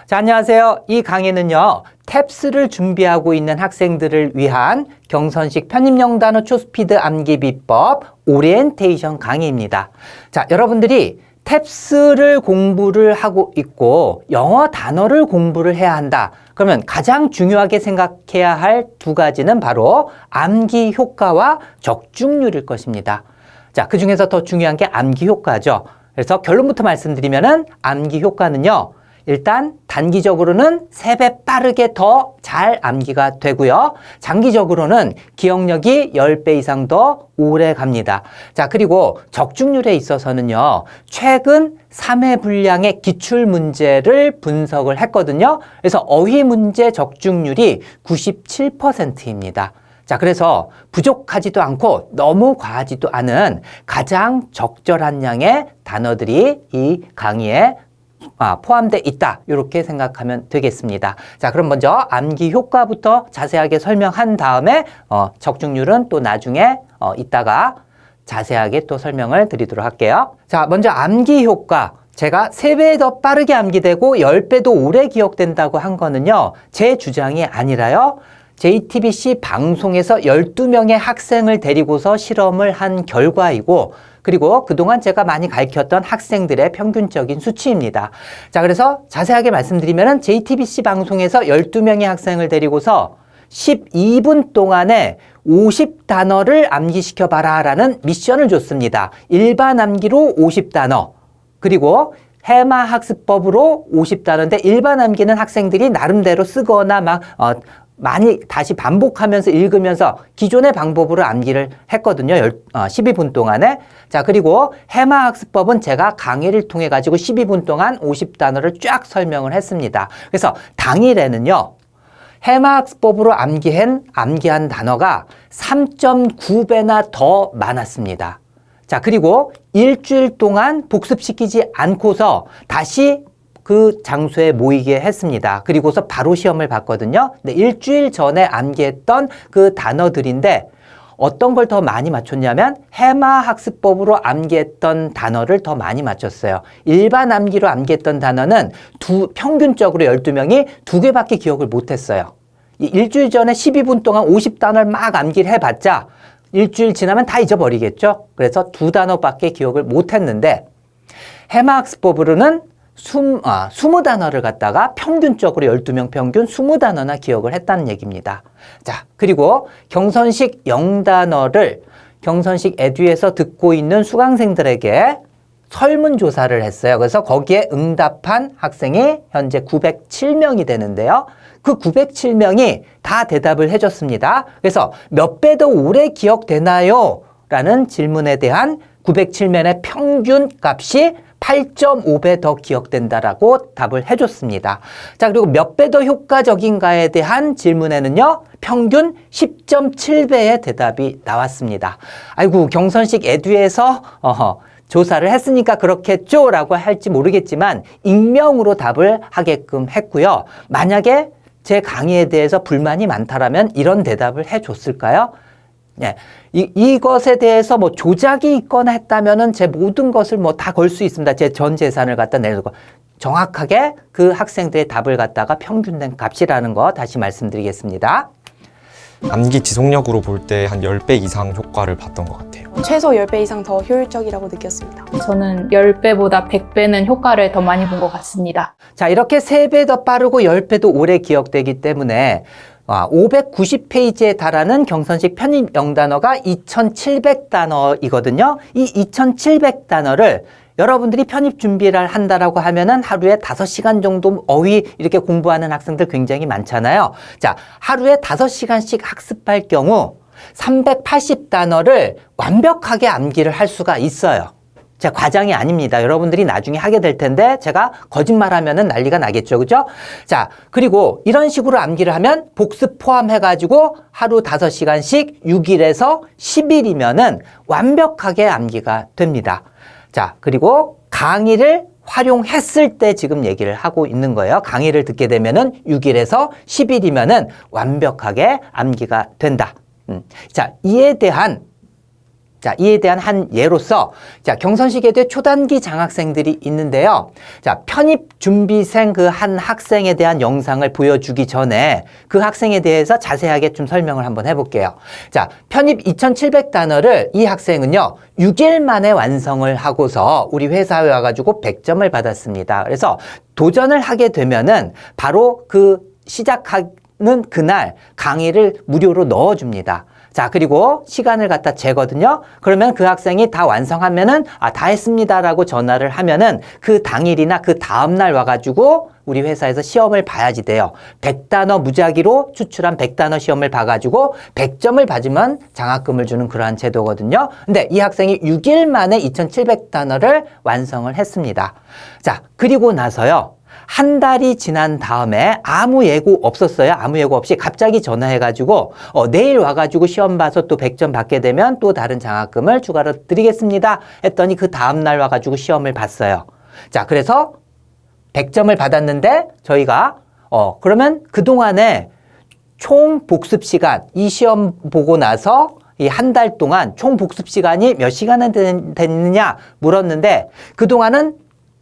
자, 안녕하세요. 이 강의는요, 탭스를 준비하고 있는 학생들을 위한 경선식 편입영단어 초스피드 암기 비법 오리엔테이션 강의입니다. 자, 여러분들이 탭스를 공부를 하고 있고 영어 단어를 공부를 해야 한다. 그러면 가장 중요하게 생각해야 할 두 가지는 바로 암기 효과와 적중률일 것입니다. 자, 그 중에서 더 중요한 게 암기 효과죠. 그래서 결론부터 말씀드리면은 암기 효과는요, 일단 단기적으로는 3배 빠르게 더 잘 암기가 되고요. 장기적으로는 기억력이 10배 이상 더 오래 갑니다. 자, 그리고 적중률에 있어서는요, 최근 3회 분량의 기출문제를 분석을 했거든요. 그래서 어휘 문제 적중률이 97%입니다. 자, 그래서 부족하지도 않고 너무 과하지도 않은 가장 적절한 양의 단어들이 이 강의에 포함되어 있다. 이렇게 생각하면 되겠습니다. 자, 그럼 먼저 암기 효과부터 자세하게 설명한 다음에 적중률은 또 나중에 이따가 자세하게 또 설명을 드리도록 할게요. 자, 먼저 암기 효과. 제가 3배 더 빠르게 암기되고 10배도 오래 기억된다고 한 거는요, 제 주장이 아니라요, JTBC 방송에서 12명의 학생을 데리고서 실험을 한 결과이고, 그리고 그동안 제가 많이 가르쳤던 학생들의 평균적인 수치입니다. 자, 그래서 자세하게 말씀드리면은 JTBC 방송에서 12명의 학생을 데리고서 12분 동안에 50단어를 암기시켜봐라 라는 미션을 줬습니다. 일반 암기로 50단어, 그리고 해마 학습법으로 50단어인데 일반 암기는 학생들이 나름대로 쓰거나 많이 다시 반복하면서 읽으면서 기존의 방법으로 암기를 했거든요. 12분 동안에. 자, 그리고 해마학습법은 제가 강의를 통해 가지고 12분 동안 50단어를 쫙 설명을 했습니다. 그래서 당일에는요, 해마학습법으로 암기한 단어가 3.9배나 더 많았습니다. 자, 그리고 일주일 동안 복습시키지 않고서 다시 그 장소에 모이게 했습니다. 그리고서 바로 시험을 봤거든요. 근데 일주일 전에 암기했던 그 단어들인데 어떤 걸 더 많이 맞췄냐면 해마 학습법으로 암기했던 단어를 더 많이 맞췄어요. 일반 암기로 암기했던 단어는 평균적으로 12명이 2개밖에 기억을 못했어요. 일주일 전에 12분 동안 50단어를 막 암기를 해봤자 일주일 지나면 다 잊어버리겠죠. 그래서 2단어밖에 기억을 못했는데 해마 학습법으로는 20단어를 갖다가 평균적으로 12명 평균 20단어나 기억을 했다는 얘기입니다. 자, 그리고 경선식 영단어를 경선식 에듀에서 듣고 있는 수강생들에게 설문조사를 했어요. 그래서 거기에 응답한 학생이 현재 907명이 되는데요. 그 907명이 다 대답을 해줬습니다. 그래서 몇 배 더 오래 기억되나요? 라는 질문에 대한 907명의 평균 값이 8.5배 더 기억된다라고 답을 해줬습니다. 자, 그리고 몇 배 더 효과적인가에 대한 질문에는요, 평균 10.7배의 대답이 나왔습니다. 아이고, 경선식 에듀에서 조사를 했으니까 그렇겠죠? 라고 할지 모르겠지만 익명으로 답을 하게끔 했고요. 만약에 제 강의에 대해서 불만이 많다라면 이런 대답을 해줬을까요? 네. 이것에 대해서 조작이 있거나 했다면은 제 모든 것을 다 걸 수 있습니다. 제 전 재산을 갖다 내고 정확하게 그 학생들의 답을 갖다가 평균된 값이라는 거 다시 말씀드리겠습니다. 암기 지속력으로 볼 때 한 10배 이상 효과를 봤던 것 같아요. 최소 10배 이상 더 효율적이라고 느꼈습니다. 저는 10배보다 100배는 효과를 더 많이 본 것 같습니다. 자, 이렇게 3배 더 빠르고 10배도 오래 기억되기 때문에 590페이지에 달하는 경선식 편입 영단어가 2700단어이거든요. 이 2700단어를 여러분들이 편입 준비를 한다라고 하면은 하루에 5시간 정도 어휘 이렇게 공부하는 학생들 굉장히 많잖아요. 자, 하루에 5시간씩 학습할 경우 380단어를 완벽하게 암기를 할 수가 있어요. 자, 과장이 아닙니다. 여러분들이 나중에 하게 될 텐데 제가 거짓말하면은 난리가 나겠죠. 그죠? 자, 그리고 이런 식으로 암기를 하면 복습 포함해가지고 하루 5시간씩 6일에서 10일이면은 완벽하게 암기가 됩니다. 자, 그리고 강의를 활용했을 때 지금 얘기를 하고 있는 거예요. 강의를 듣게 되면은 6일에서 10일이면은 완벽하게 암기가 된다. 자, 이에 대한 자, 이에 대한 한 예로서, 자, 경선식에도 초단기 장학생들이 있는데요. 자, 편입 준비생 그 한 학생에 대한 영상을 보여주기 전에 그 학생에 대해서 자세하게 좀 설명을 한번 해볼게요. 자, 편입 2700단어를 이 학생은요, 6일 만에 완성을 하고서 우리 회사에 와가지고 100점을 받았습니다. 그래서 도전을 하게 되면은 바로 그 시작하는 그날 강의를 무료로 넣어줍니다. 자, 그리고 시간을 갖다 재거든요. 그러면 그 학생이 다 완성하면은, 다 했습니다라고 전화를 하면은 그 당일이나 그 다음날 와가지고 우리 회사에서 시험을 봐야지 돼요. 100단어 무작위로 추출한 100단어 시험을 봐가지고 100점을 받으면 장학금을 주는 그러한 제도거든요. 근데 이 학생이 6일 만에 2700단어를 완성을 했습니다. 자, 그리고 나서요. 한 달이 지난 다음에 아무 예고 없었어요. 아무 예고 없이 갑자기 전화해가지고 내일 와가지고 시험 봐서 또 100점 받게 되면 또 다른 장학금을 추가로 드리겠습니다. 했더니 그 다음날 와가지고 시험을 봤어요. 자, 그래서 100점을 받았는데 저희가 그러면 그동안에 총 복습 시간, 이 시험 보고 나서 이 한 달 동안 총 복습 시간이 몇 시간은 됐느냐 물었는데 그동안은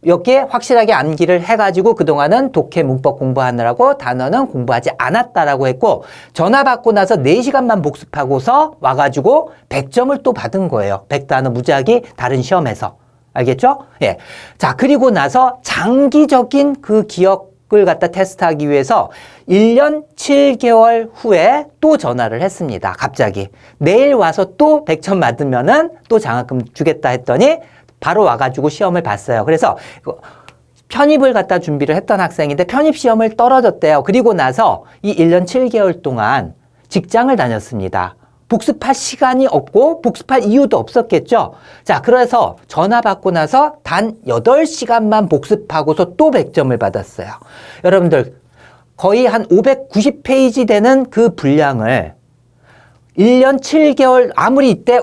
여기에 확실하게 암기를 해가지고 그동안은 독해 문법 공부하느라고 단어는 공부하지 않았다라고 했고 전화 받고 나서 4시간만 복습하고서 와가지고 100점을 또 받은 거예요. 100단어 무작위 다른 시험에서. 알겠죠? 예. 자, 그리고 나서 장기적인 그 기억을 갖다 테스트하기 위해서 1년 7개월 후에 또 전화를 했습니다. 갑자기. 내일 와서 또 100점 받으면은 또 장학금 주겠다 했더니 바로 와가지고 시험을 봤어요. 그래서 편입을 갖다 준비를 했던 학생인데 편입 시험을 떨어졌대요. 그리고 나서 이 1년 7개월 동안 직장을 다녔습니다. 복습할 시간이 없고 복습할 이유도 없었겠죠. 자, 그래서 전화 받고 나서 단 8시간만 복습하고서 또 100점을 받았어요. 여러분들 거의 한 590페이지 되는 그 분량을 1년 7개월 아무리 이때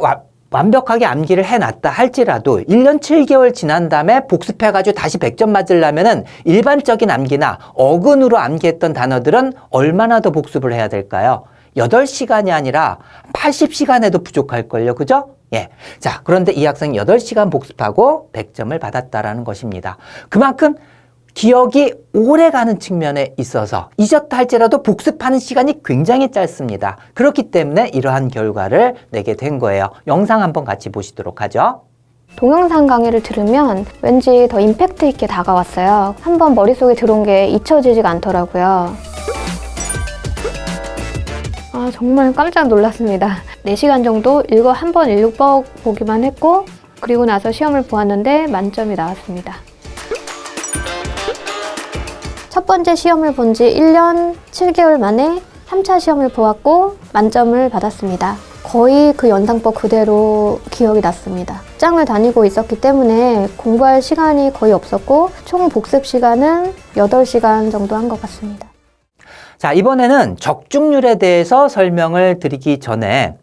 완벽하게 암기를 해놨다 할지라도 1년 7개월 지난 다음에 복습해가지고 다시 100점 맞으려면은 일반적인 암기나 어근으로 암기했던 단어들은 얼마나 더 복습을 해야 될까요? 8시간이 아니라 80시간에도 부족할걸요. 그죠? 예. 자, 그런데 이 학생이 8시간 복습하고 100점을 받았다라는 것입니다. 그만큼 기억이 오래 가는 측면에 있어서 잊었다 할지라도 복습하는 시간이 굉장히 짧습니다. 그렇기 때문에 이러한 결과를 내게 된 거예요. 영상 한번 같이 보시도록 하죠. 동영상 강의를 들으면 왠지 더 임팩트 있게 다가왔어요. 한번 머릿속에 들어온 게 잊혀지지가 않더라고요. 정말 깜짝 놀랐습니다. 4시간 정도 한번 읽어보기만 했고 그리고 나서 시험을 보았는데 만점이 나왔습니다. 첫 번째 시험을 본 지 1년 7개월 만에 3차 시험을 보았고 만점을 받았습니다. 거의 그 연상법 그대로 기억이 났습니다. 직장을 다니고 있었기 때문에 공부할 시간이 거의 없었고 총 복습 시간은 8시간 정도 한 것 같습니다. 자, 이번에는 적중률에 대해서 설명을 드리기 전에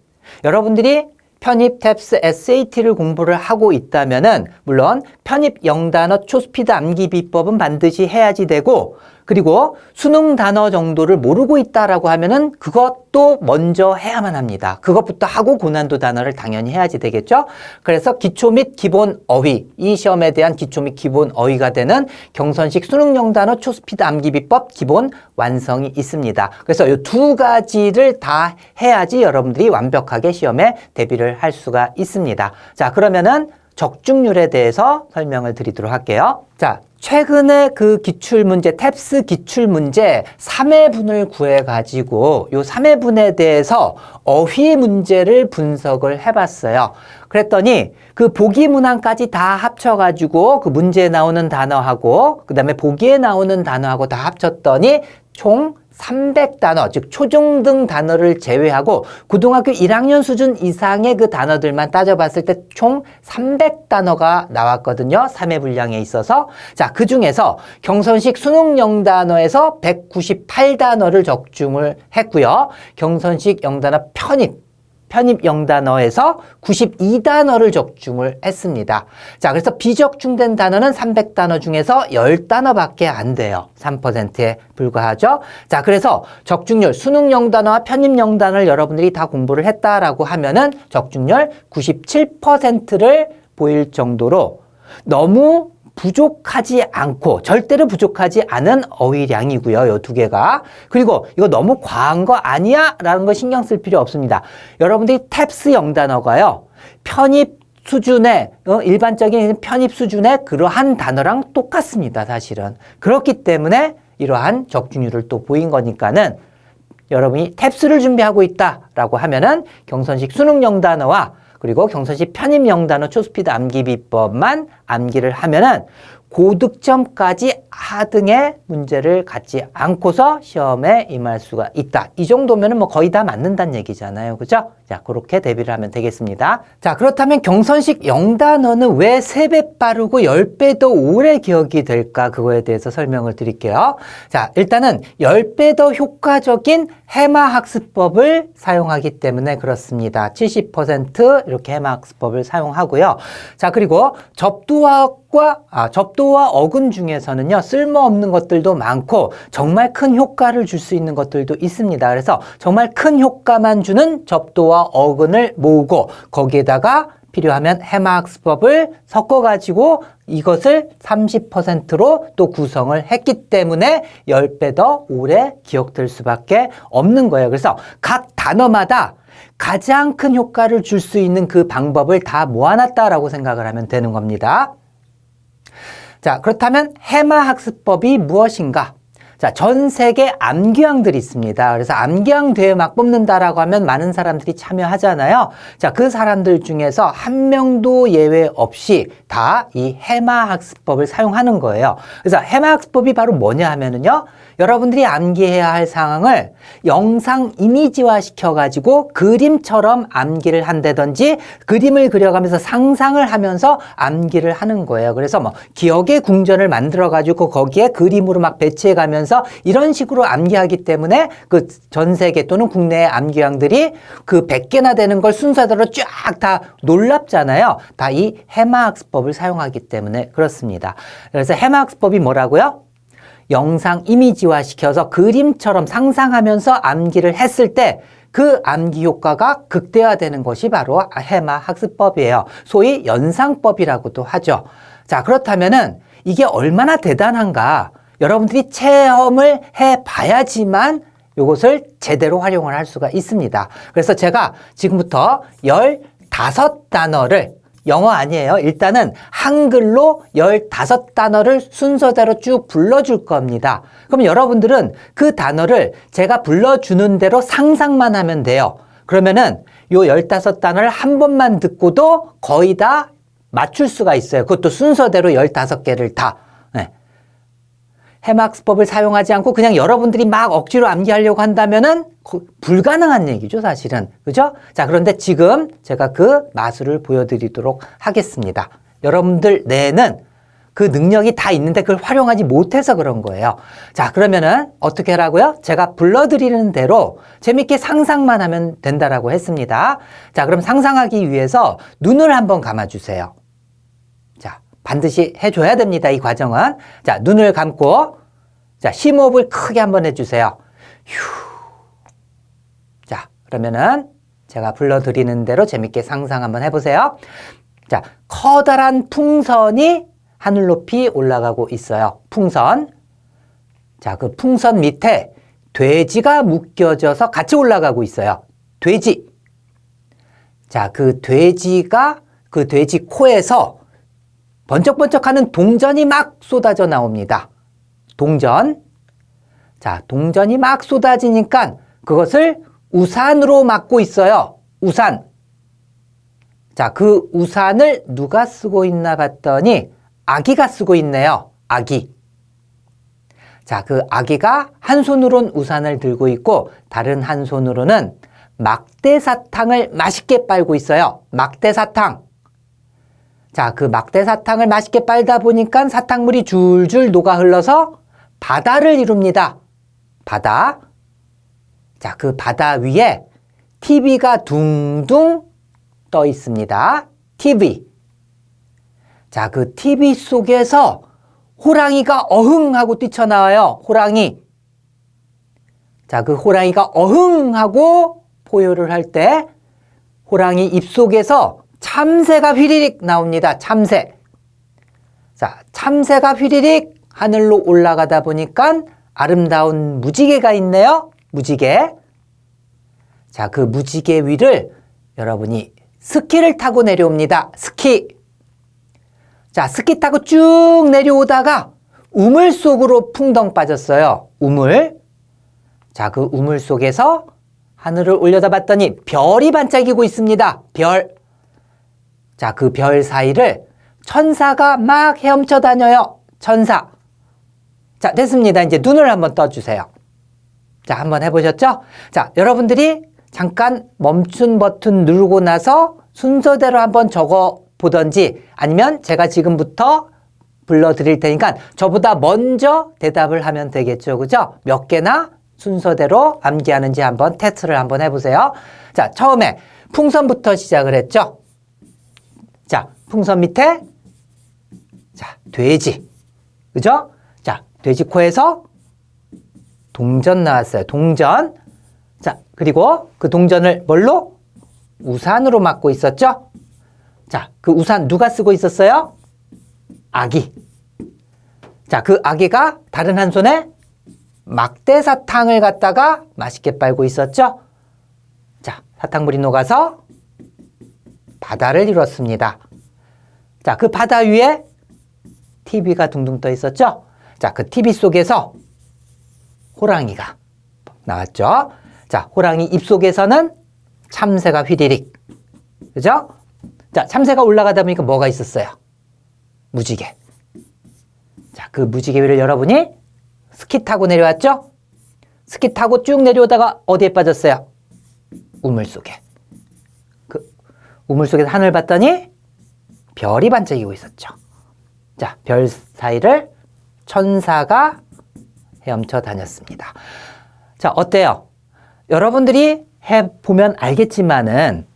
여러분들이 편입 탭스 SAT를 공부를 하고 있다면은 물론 편입 영단어 초스피드 암기 비법은 반드시 해야지 되고 그리고 수능 단어 정도를 모르고 있다라고 하면은 그것도 먼저 해야만 합니다. 그것부터 하고 고난도 단어를 당연히 해야지 되겠죠? 그래서 기초 및 기본 어휘, 이 시험에 대한 기초 및 기본 어휘가 되는 경선식 수능 영단어 초스피드 암기 비법 기본 완성이 있습니다. 그래서 이 두 가지를 다 해야지 여러분들이 완벽하게 시험에 대비를 할 수가 있습니다. 자, 그러면은 적중률에 대해서 설명을 드리도록 할게요. 자, 최근에 그 기출문제, 탭스 기출문제 3회분을 구해가지고 요 3회분에 대해서 어휘 문제를 분석을 해봤어요. 그랬더니 그 보기 문항까지 다 합쳐가지고 그 문제에 나오는 단어하고 그 다음에 보기에 나오는 단어하고 다 합쳤더니 총 300단어, 즉 초중등 단어를 제외하고 고등학교 1학년 수준 이상의 그 단어들만 따져봤을 때 총 300단어가 나왔거든요. 3회 분량에 있어서. 자, 그 중에서 경선식 수능 영단어에서 198단어를 적중을 했고요. 경선식 영단어 편입 편입 0단어에서 92단어를 적중을 했습니다. 자, 그래서 비적중된 단어는 300단어 중에서 10단어밖에 안 돼요. 3%에 불과하죠. 자, 그래서 적중률, 수능 0단어와 편입 0단어를 여러분들이 다 공부를 했다라고 하면은 적중률 97%를 보일 정도로 너무 부족하지 않고 절대로 부족하지 않은 어휘량이고요. 이 두 개가. 그리고 이거 너무 과한 거 아니야? 라는 거 신경 쓸 필요 없습니다. 여러분들이 탭스 0단어가요. 편입 수준의 일반적인 편입 수준의 그러한 단어랑 똑같습니다. 사실은. 그렇기 때문에 이러한 적중률을 또 보인 거니까는 여러분이 탭스를 준비하고 있다라고 하면은 경선식 수능 0단어와 그리고 경선식 편입 0단어 초스피드 암기 비법만 암기를 하면은 고득점까지 하등의 문제를 갖지 않고서 시험에 임할 수가 있다. 이 정도면은 뭐 거의 다 맞는다는 얘기잖아요. 그죠? 자, 그렇게 대비를 하면 되겠습니다. 자, 그렇다면 경선식 0단어는 왜 3배 빠르고 10배 더 오래 기억이 될까? 그거에 대해서 설명을 드릴게요. 자, 일단은 10배 더 효과적인 해마 학습법을 사용하기 때문에 그렇습니다. 70% 이렇게 해마 학습법을 사용하고요. 자, 그리고 접두와 어근 중에서는요, 쓸모없는 것들도 많고 정말 큰 효과를 줄 수 있는 것들도 있습니다. 그래서 정말 큰 효과만 주는 접두와 어근을 모으고 거기에다가 필요하면 해마학습법을 섞어가지고 이것을 30%로 또 구성을 했기 때문에 10배 더 오래 기억될 수밖에 없는 거예요. 그래서 각 단어마다 가장 큰 효과를 줄 수 있는 그 방법을 다 모아놨다라고 생각을 하면 되는 겁니다. 자, 그렇다면 해마학습법이 무엇인가? 자, 전 세계 암기왕들이 있습니다. 그래서 암기왕 대회 막 뽑는다라고 하면 많은 사람들이 참여하잖아요. 자, 그 사람들 중에서 한 명도 예외 없이 다 이 해마학습법을 사용하는 거예요. 그래서 해마학습법이 바로 뭐냐 하면은요, 여러분들이 암기해야 할 상황을 영상 이미지화 시켜가지고 그림처럼 암기를 한다든지 그림을 그려가면서 상상을 하면서 암기를 하는 거예요. 그래서 뭐 기억의 궁전을 만들어가지고 거기에 그림으로 막 배치해가면서 이런 식으로 암기하기 때문에 그 전 세계 또는 국내의 암기왕들이 그 100개나 되는 걸 순서대로 쫙 다 놀랍잖아요. 다 이 해마학습법을 사용하기 때문에 그렇습니다. 그래서 해마학습법이 뭐라고요? 영상 이미지화 시켜서 그림처럼 상상하면서 암기를 했을 때 그 암기 효과가 극대화되는 것이 바로 해마 학습법이에요. 소위 연상법이라고도 하죠. 자, 그렇다면은 이게 얼마나 대단한가? 여러분들이 체험을 해봐야지만 이것을 제대로 활용을 할 수가 있습니다. 그래서 제가 지금부터 15단어를 영어 아니에요. 일단은 한글로 15단어를 순서대로 쭉 불러줄 겁니다. 그럼 여러분들은 그 단어를 제가 불러주는 대로 상상만 하면 돼요. 그러면은 요 15단어를 한 번만 듣고도 거의 다 맞출 수가 있어요. 그것도 순서대로 15개를 다. 네. 해마학습법을 사용하지 않고 그냥 여러분들이 막 억지로 암기하려고 한다면은 불가능한 얘기죠, 사실은. 그죠? 자, 그런데 지금 제가 그 마술을 보여드리도록 하겠습니다. 여러분들 내에는 그 능력이 다 있는데 그걸 활용하지 못해서 그런 거예요. 자, 그러면은 어떻게 하라고요? 제가 불러드리는 대로 재밌게 상상만 하면 된다라고 했습니다. 자, 그럼 상상하기 위해서 눈을 한번 감아주세요. 자, 반드시 해줘야 됩니다, 이 과정은. 자, 눈을 감고, 자, 심호흡을 크게 한번 해주세요. 휴. 자, 그러면은 제가 불러드리는 대로 재밌게 상상 한번 해보세요. 자, 커다란 풍선이 하늘 높이 올라가고 있어요. 풍선. 자, 그 풍선 밑에 돼지가 묶여져서 같이 올라가고 있어요. 돼지. 자, 그 돼지가 그 돼지 코에서 번쩍번쩍하는 동전이 막 쏟아져 나옵니다. 동전. 자, 동전이 막 쏟아지니까 그것을 우산으로 막고 있어요. 우산. 자, 그 우산을 누가 쓰고 있나 봤더니 아기가 쓰고 있네요. 아기. 자, 그 아기가 한 손으로는 우산을 들고 있고 다른 한 손으로는 막대사탕을 맛있게 빨고 있어요. 막대사탕. 자, 그 막대사탕을 맛있게 빨다 보니까 사탕물이 줄줄 녹아 흘러서 바다를 이룹니다. 바다. 자, 그 바다 위에 TV가 둥둥 떠 있습니다. TV. 자, 그 TV 속에서 호랑이가 어흥 하고 뛰쳐나와요. 호랑이. 자, 그 호랑이가 어흥 하고 포효를 할 때 호랑이 입속에서 참새가 휘리릭 나옵니다. 참새. 자, 참새가 휘리릭 하늘로 올라가다 보니까 아름다운 무지개가 있네요. 무지개. 자, 그 무지개 위를 여러분이 스키를 타고 내려옵니다. 스키. 자, 스키 타고 쭉 내려오다가 우물 속으로 풍덩 빠졌어요. 우물. 자, 그 우물 속에서 하늘을 올려다봤더니 별이 반짝이고 있습니다. 별. 자, 그 별 사이를 천사가 막 헤엄쳐 다녀요. 천사. 자, 됐습니다. 이제 눈을 한번 떠주세요. 자, 한번 해보셨죠? 자, 여러분들이 잠깐 멈춘 버튼 누르고 나서 순서대로 한번 적어 보던지 아니면 제가 지금부터 불러드릴 테니까 저보다 먼저 대답을 하면 되겠죠. 그죠? 몇 개나 순서대로 암기하는지 한번 테스트를 한번 해보세요. 자, 처음에 풍선부터 시작을 했죠. 자, 풍선 밑에 자, 돼지. 그죠? 자, 돼지 코에서 동전 나왔어요. 동전. 자, 그리고 그 동전을 뭘로? 우산으로 막고 있었죠? 자, 그 우산 누가 쓰고 있었어요? 아기. 자, 그 아기가 다른 한 손에 막대사탕을 갖다가 맛있게 빨고 있었죠? 자, 사탕물이 녹아서 바다를 이뤘습니다. 자, 그 바다 위에 TV가 둥둥 떠 있었죠? 자, 그 TV 속에서 호랑이가 나왔죠? 자, 호랑이 입속에서는 참새가 휘리릭. 그죠? 자, 참새가 올라가다 보니까 뭐가 있었어요? 무지개. 자, 그 무지개 위를 여러분이 스키 타고 내려왔죠? 스키 타고 쭉 내려오다가 어디에 빠졌어요? 우물 속에. 그 우물 속에서 하늘 봤더니 별이 반짝이고 있었죠. 자, 별 사이를 천사가 헤엄쳐 다녔습니다. 자, 어때요? 여러분들이 해보면 알겠지만은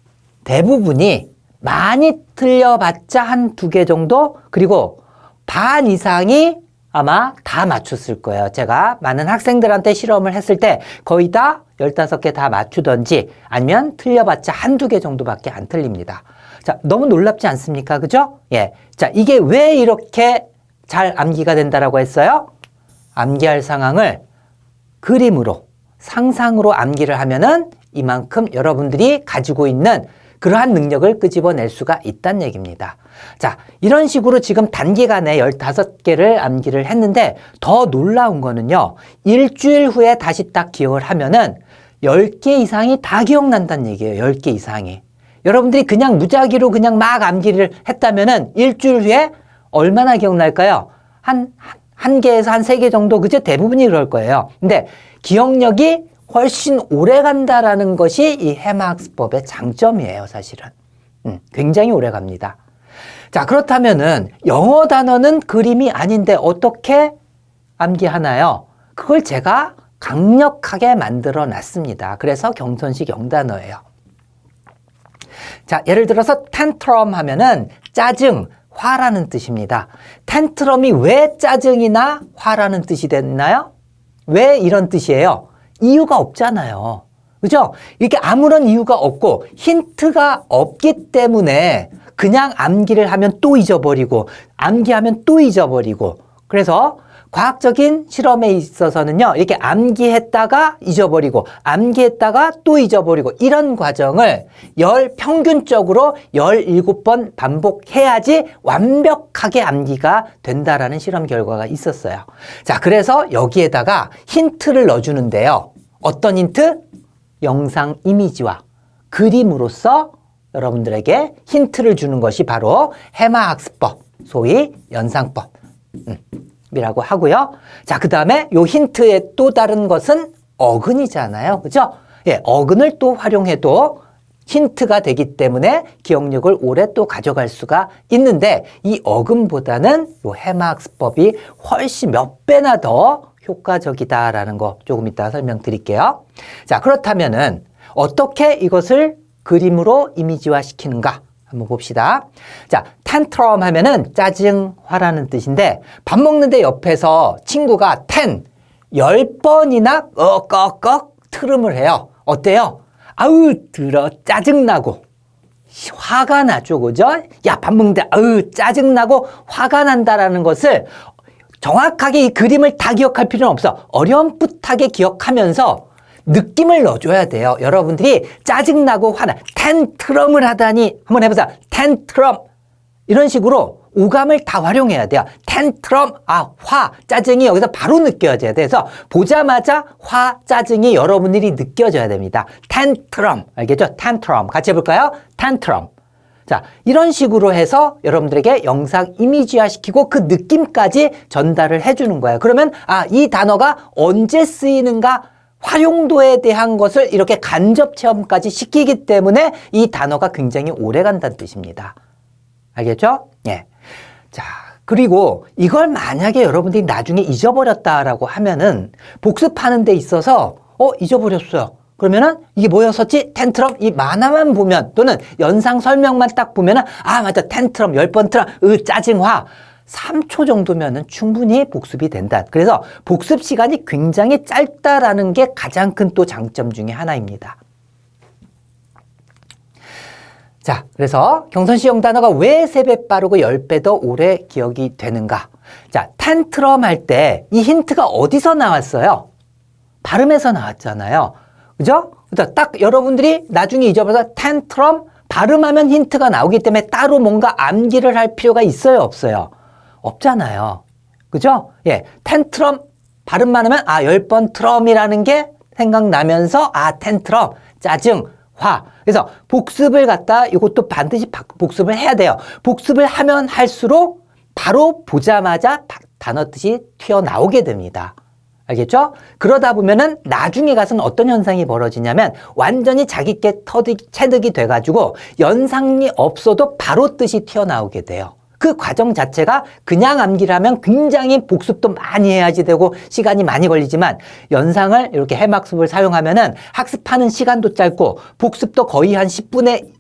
대부분이 많이 틀려봤자 한 2개 정도? 그리고 반 이상이 아마 다 맞췄을 거예요. 제가 많은 학생들한테 실험을 했을 때 거의 다 15개 다 맞추던지 아니면 틀려봤자 한 2개 정도밖에 안 틀립니다. 자, 너무 놀랍지 않습니까? 그죠? 예. 자, 이게 왜 이렇게 잘 암기가 된다라고 했어요? 암기할 상황을 그림으로, 상상으로 암기를 하면은 이만큼 여러분들이 가지고 있는 그러한 능력을 끄집어낼 수가 있다는 얘기입니다. 자, 이런 식으로 지금 단기간에 15개를 암기를 했는데 더 놀라운 거는요. 일주일 후에 다시 딱 기억을 하면은 10개 이상이 다 기억난다는 얘기예요. 10개 이상이. 여러분들이 그냥 무작위로 그냥 막 암기를 했다면은 일주일 후에 얼마나 기억날까요? 한 개에서 한 3개 정도, 그죠? 대부분이 그럴 거예요. 근데 기억력이 훨씬 오래 간다라는 것이 이 해마학습법의 장점이에요, 사실은. 굉장히 오래 갑니다. 자, 그렇다면은 영어 단어는 그림이 아닌데 어떻게 암기하나요? 그걸 제가 강력하게 만들어 놨습니다. 그래서 경선식 영단어예요. 자, 예를 들어서 텐트럼 하면은 짜증, 화라는 뜻입니다. 텐트럼이 왜 짜증이나 화라는 뜻이 됐나요? 왜 이런 뜻이에요? 이유가 없잖아요. 그죠? 이렇게 아무런 이유가 없고 힌트가 없기 때문에 그냥 암기를 하면 또 잊어버리고 암기하면 또 잊어버리고 그래서 과학적인 실험에 있어서는요. 이렇게 암기했다가 잊어버리고 암기했다가 또 잊어버리고 이런 과정을 평균적으로 17번 반복해야지 완벽하게 암기가 된다라는 실험 결과가 있었어요. 자, 그래서 여기에다가 힌트를 넣어주는데요. 어떤 힌트? 영상 이미지와 그림으로써 여러분들에게 힌트를 주는 것이 바로 해마학습법, 소위 연상법. 이라고 하고요. 자, 그 다음에 요 힌트의 또 다른 것은 어근이잖아요. 그죠? 예, 어근을 또 활용해도 힌트가 되기 때문에 기억력을 오래 또 가져갈 수가 있는데 이 어근보다는 요 해마학습법이 훨씬 몇 배나 더 효과적이다라는 거 조금 이따 설명드릴게요. 자, 그렇다면은 어떻게 이것을 그림으로 이미지화 시키는가 한번 봅시다. 자, 텐트럼 하면은 짜증화라는 뜻인데 밥 먹는데 옆에서 친구가 10번이나 꺽꺽꺽 트름을 해요. 어때요? 아우 들어 짜증나고 화가 나죠, 그죠? 야, 밥 먹는데 아우 짜증나고 화가 난다라는 것을 정확하게 이 그림을 다 기억할 필요는 없어. 어렴풋하게 기억하면서 느낌을 넣어줘야 돼요. 여러분들이 짜증나고 화나 텐트럼을 하다니 한번 해보세요. 텐트럼 이런 식으로 오감을 다 활용해야 돼요. 텐트럼, 화, 짜증이 여기서 바로 느껴져야 돼서 보자마자 화, 짜증이 여러분들이 느껴져야 됩니다. 텐트럼, 알겠죠? 텐트럼 같이 해볼까요? 텐트럼. 자, 이런 식으로 해서 여러분들에게 영상 이미지화 시키고 그 느낌까지 전달을 해주는 거예요. 그러면 이 단어가 언제 쓰이는가 활용도에 대한 것을 이렇게 간접 체험까지 시키기 때문에 이 단어가 굉장히 오래 간다는 뜻입니다. 알겠죠? 예. 자, 그리고 이걸 만약에 여러분들이 나중에 잊어버렸다라고 하면은 복습하는 데 있어서 잊어버렸어요. 그러면은 이게 뭐였었지? 텐트럼 이 만화만 보면 또는 영상 설명만 딱 보면은 맞아 텐트럼 10번 트럼 짜증화 3초 정도면은 충분히 복습이 된다. 그래서 복습 시간이 굉장히 짧다라는 게 가장 큰 또 장점 중에 하나입니다. 자, 그래서 경선시용 단어가 왜 3배 빠르고 10배 더 오래 기억이 되는가? 자, 텐트럼 할 때 이 힌트가 어디서 나왔어요? 발음에서 나왔잖아요. 그죠? 그래서 딱 여러분들이 나중에 잊어버려서 텐트럼 발음하면 힌트가 나오기 때문에 따로 뭔가 암기를 할 필요가 있어요, 없어요? 없잖아요. 그죠? 예. 텐트럼 발음만 하면 10번 트럼이라는 게 생각나면서 텐트럼 짜증 화. 그래서 복습을 갖다 이것도 반드시 복습을 해야 돼요. 복습을 하면 할수록 바로 보자마자 단어 뜻이 튀어나오게 됩니다. 알겠죠? 그러다 보면은 나중에 가서는 어떤 현상이 벌어지냐면 완전히 자기께 체득이 돼가지고 연상이 없어도 바로 뜻이 튀어나오게 돼요. 그 과정 자체가 그냥 암기를 하면 굉장히 복습도 많이 해야지 되고 시간이 많이 걸리지만 연상을 이렇게 해막습을 사용하면은 학습하는 시간도 짧고 복습도 거의 한 10분의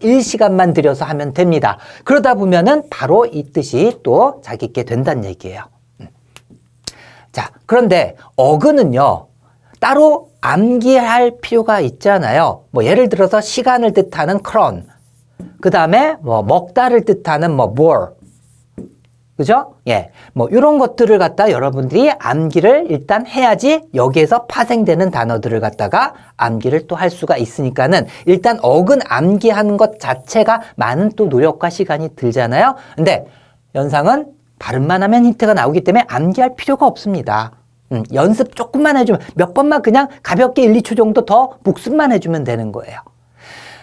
1시간만 들여서 하면 됩니다. 그러다 보면은 바로 이 뜻이 또 자기께 된다는 얘기예요. 자, 그런데 어근은요, 따로 암기할 필요가 있잖아요. 예를 들어서 시간을 뜻하는 cron, 그 다음에 먹다를 뜻하는 more, 그죠? 예, 이런 것들을 갖다 여러분들이 암기를 일단 해야지 여기에서 파생되는 단어들을 갖다가 암기를 또 할 수가 있으니까는 일단 어근 암기하는 것 자체가 많은 또 노력과 시간이 들잖아요. 근데 연상은 발음만 하면 힌트가 나오기 때문에 암기할 필요가 없습니다. 연습 조금만 해주면 몇 번만 그냥 가볍게 1, 2초 정도 더 복습만 해주면 되는 거예요.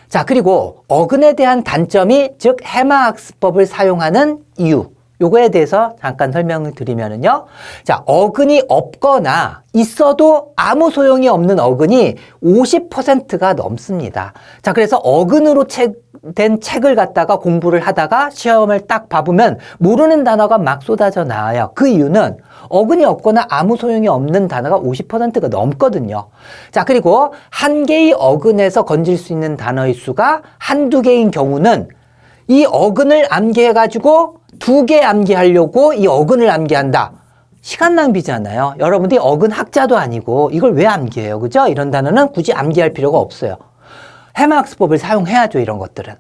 자, 그리고 어근에 대한 단점이 즉 해마학습법을 사용하는 이유, 요거에 대해서 잠깐 설명을 드리면은요. 자, 어근이 없거나 있어도 아무 소용이 없는 어근이 50%가 넘습니다. 자, 그래서 어근으로 된 책을 갖다가 공부를 하다가 시험을 딱 봐보면 모르는 단어가 막 쏟아져 나와요. 그 이유는 어근이 없거나 아무 소용이 없는 단어가 50%가 넘거든요. 자, 그리고 한 개의 어근에서 건질 수 있는 단어의 수가 한두 개인 경우는 이 어근을 암기해가지고 2개 암기하려고 이 어근을 암기한다. 시간 낭비잖아요. 여러분들이 어근 학자도 아니고 이걸 왜 암기해요? 그죠? 이런 단어는 굳이 암기할 필요가 없어요. 해마학습법을 사용해야죠, 이런 것들은.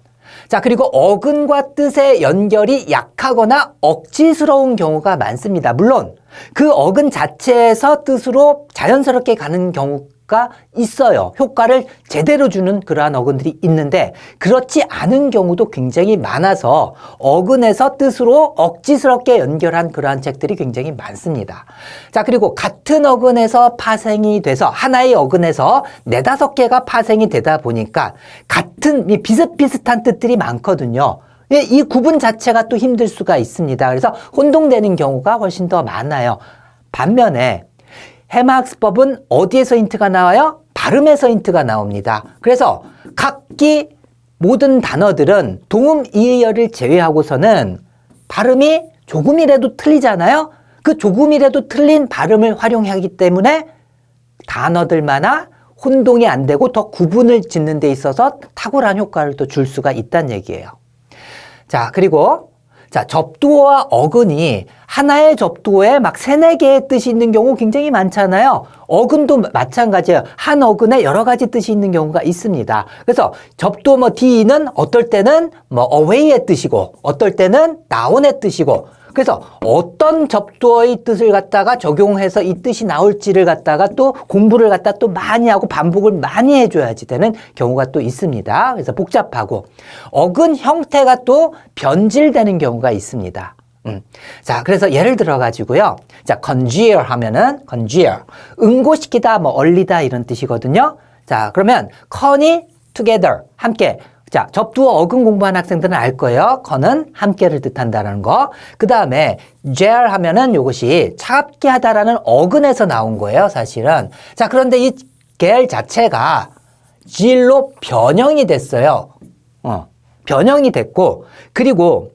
자, 그리고 어근과 뜻의 연결이 약하거나 억지스러운 경우가 많습니다. 물론 그 어근 자체에서 뜻으로 자연스럽게 가는 경우가 있어요. 효과를 제대로 주는 그러한 어근들이 있는데 그렇지 않은 경우도 굉장히 많아서 어근에서 뜻으로 억지스럽게 연결한 그러한 책들이 굉장히 많습니다. 자, 그리고 같은 어근에서 파생이 돼서 하나의 어근에서 4-5개가 파생이 되다 보니까 같은 비슷비슷한 뜻들이 많거든요. 이 구분 자체가 또 힘들 수가 있습니다. 그래서 혼동되는 경우가 훨씬 더 많아요. 반면에 해마학습법은 어디에서 힌트가 나와요? 발음에서 힌트가 나옵니다. 그래서 각기 모든 단어들은 동음 이의어를 제외하고서는 발음이 조금이라도 틀리잖아요. 그 조금이라도 틀린 발음을 활용하기 때문에 단어들마다 혼동이 안 되고 더 구분을 짓는 데 있어서 탁월한 효과를 또 줄 수가 있다는 얘기예요. 자, 그리고 자, 접두어와 어근이 하나의 접두어에 막 3, 4개의 뜻이 있는 경우 굉장히 많잖아요. 어근도 마찬가지예요. 한 어근에 여러 가지 뜻이 있는 경우가 있습니다. 그래서 접두어 뭐 D는 어떨 때는 뭐 away의 뜻이고 어떨 때는 down의 뜻이고 그래서 어떤 접두어의 뜻을 갖다가 적용해서 이 뜻이 나올지를 갖다가 또 공부를 갖다 또 많이 하고 반복을 많이 해줘야지 되는 경우가 또 있습니다. 그래서 복잡하고 어근 형태가 또 변질되는 경우가 있습니다. 자, 그래서 예를 들어 가지고요. 자, congeal 하면은 congeal 응고시키다, 뭐 얼리다 이런 뜻이거든요. 자, 그러면 con이 together 함께. 자, 접두어 어근 공부한 학생들은 알 거예요. con은 함께를 뜻한다는 거. 그 다음에 gel 하면은 이것이 차갑게 하다라는 어근에서 나온 거예요, 사실은. 자, 그런데 이 gel 자체가 gil로 변형이 됐어요. 변형이 됐고, 그리고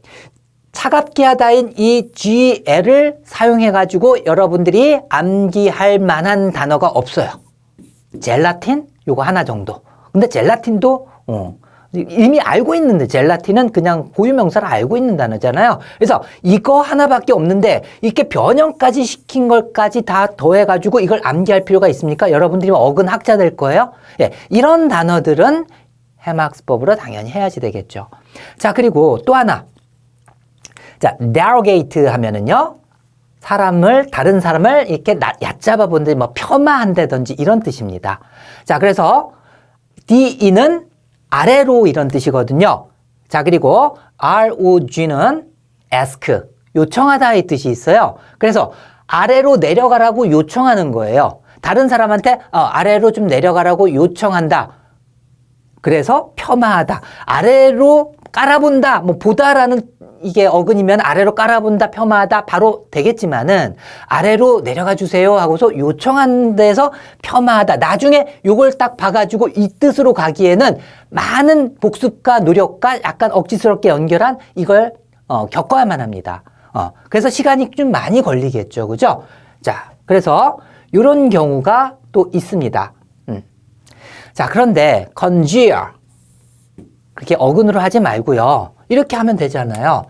차갑게 하다인 이 gel을 사용해가지고 여러분들이 암기할 만한 단어가 없어요. 젤라틴? 요거 하나 정도. 근데 젤라틴도, 이미 알고 있는데 젤라틴은 그냥 고유명사를 알고 있는 단어잖아요. 그래서 이거 하나밖에 없는데 이렇게 변형까지 시킨 것까지 다 더해가지고 이걸 암기할 필요가 있습니까? 여러분들이 어근 학자 될 거예요. 예, 이런 단어들은 해마학습법으로 당연히 해야지 되겠죠. 자, 그리고 또 하나. 자, derogate 하면은요. 다른 사람을 이렇게 얕잡아 본다든지 뭐 폄하한다든지 이런 뜻입니다. 자, 그래서 DE는 아래로 이런 뜻이거든요. 자, 그리고 ROG는 ask, 요청하다의 뜻이 있어요. 그래서 아래로 내려가라고 요청하는 거예요. 다른 사람한테 아래로 좀 내려가라고 요청한다. 그래서 폄하하다. 아래로 깔아본다, 뭐 보다라는 이게 어근이면 아래로 깔아본다, 폄하하다 바로 되겠지만은 아래로 내려가 주세요 하고서 요청한 데서 폄하하다. 나중에 요걸 딱 봐가지고 이 뜻으로 가기에는 많은 복습과 노력과 약간 억지스럽게 연결한 이걸 겪어야만 합니다. 그래서 시간이 좀 많이 걸리겠죠, 그죠? 자, 그래서 이런 경우가 또 있습니다. 자, 그런데 congeal 그렇게 어근으로 하지 말고요. 이렇게 하면 되잖아요.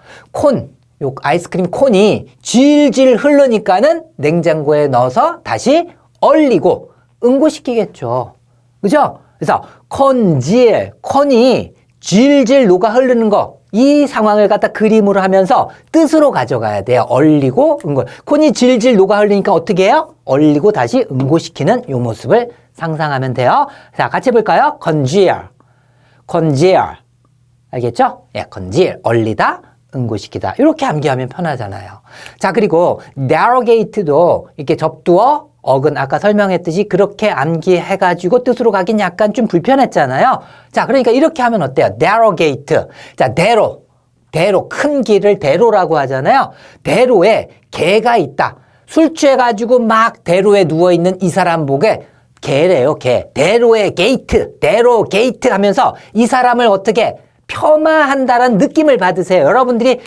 요 아이스크림 콘이 질질 흐르니까는 냉장고에 넣어서 다시 얼리고 응고시키겠죠. 그죠? 그래서 congeal, 콘이 질질 녹아 흐르는 거, 이 상황을 갖다 그림으로 하면서 뜻으로 가져가야 돼요. 얼리고 응고. 콘이 질질 녹아 흐르니까 어떻게 해요? 얼리고 다시 응고시키는 요 모습을 상상하면 돼요. 자, 같이 볼까요? congeal, congeal. 알겠죠? 예, congeal, 얼리다, 응고시키다. 이렇게 암기하면 편하잖아요. 자, 그리고 derogate도 이렇게 접두어, 어근 아까 설명했듯이 그렇게 암기해가지고 뜻으로 가긴 약간 좀 불편했잖아요. 자, 그러니까 이렇게 하면 어때요? derogate. 자, 대로, 큰 길을 대로라고 하잖아요. 대로에 개가 있다. 술 취해가지고 막 대로에 누워있는 이 사람 보게 개래요, 개. 대로의 게이트, 대로 게이트 하면서 이 사람을 어떻게 폄하한다는 느낌을 받으세요. 여러분들이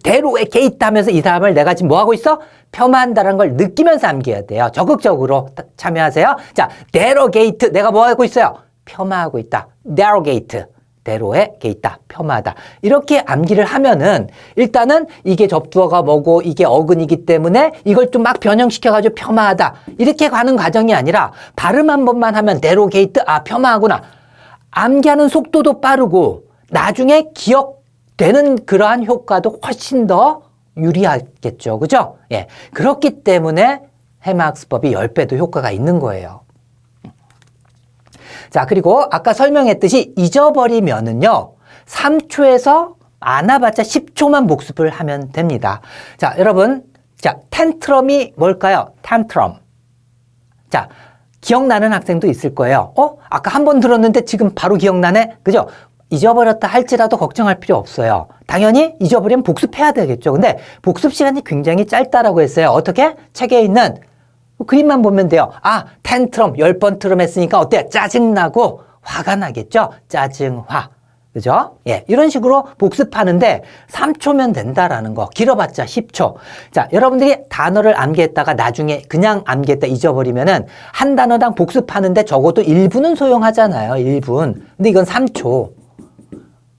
대로에 게이트 하면서 이 사람을 내가 지금 뭐 하고 있어? 폄하한다는 걸 느끼면서 암기해야 돼요. 적극적으로 참여하세요. 자, 대로 게이트 내가 뭐 하고 있어요? 폄하하고 있다. 대로 게이트. 대로에 게이트, 폄하하다. 이렇게 암기를 하면은 일단은 이게 접두어가 뭐고 이게 어근이기 때문에 이걸 좀 막 변형시켜가지고 폄하하다. 이렇게 가는 과정이 아니라 발음 한 번만 하면 대로 게이트, 폄하하구나. 암기하는 속도도 빠르고 나중에 기억되는 그러한 효과도 훨씬 더 유리하겠죠. 그죠? 예. 그렇기 때문에 해마학습법이 10배도 효과가 있는 거예요. 자, 그리고 아까 설명했듯이 잊어버리면은요, 3초에서 많아봤자 10초만 복습을 하면 됩니다. 자, 여러분. 자, 텐트럼이 뭘까요? 텐트럼. 자, 기억나는 학생도 있을 거예요. 아까 한 번 들었는데 지금 바로 기억나네? 그죠? 잊어버렸다 할지라도 걱정할 필요 없어요. 당연히 잊어버리면 복습해야 되겠죠. 근데 복습 시간이 굉장히 짧다라고 했어요. 어떻게? 책에 있는 그림만 보면 돼요. 텐트럼 10번 트럼 했으니까 어때? 짜증나고 화가 나겠죠? 짜증화. 그죠? 예, 이런 식으로 복습하는데 3초면 된다라는 거. 길어봤자 10초. 자, 여러분들이 단어를 암기했다가 나중에 그냥 암기했다 잊어버리면은 한 단어당 복습하는데 적어도 1분은 소용하잖아요. 1분. 근데 이건 3초.